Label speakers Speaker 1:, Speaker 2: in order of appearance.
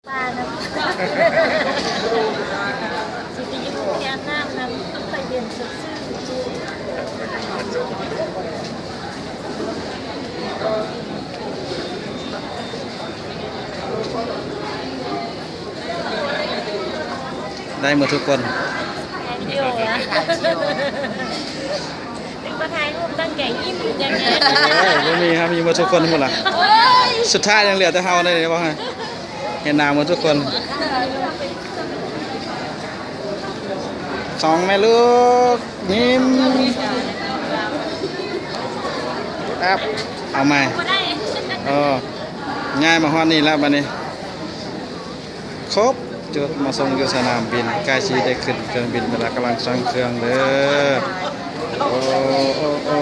Speaker 1: ปลาน้ำสิไปยุ่งแก้น้ำน้ำต้องไปเย็นสุด
Speaker 2: ได้หมดทุกคน
Speaker 1: วิดีโอนะถึงมาถ่ายรูปตั้งแก่ยิ้มอย่างเงี้ย
Speaker 2: ไม่มีครับมีหมดทุกคนหมดละสุดท้ายยังเหลือแต่เฮาได้เลยว่าไงเห็นหน้าหมดทุกคนสองแม่ลูกยิ้มแป๊บเอาใหม่ง่ายมาฮอดนี่แล้วบัดนี้ครบจุดมาส่งอยู่สนามบินใกล้ชีได้ขึ้นเครื่องบินเวลากำลังสั่งเครื่องเด้อโอ้โอ้โอ้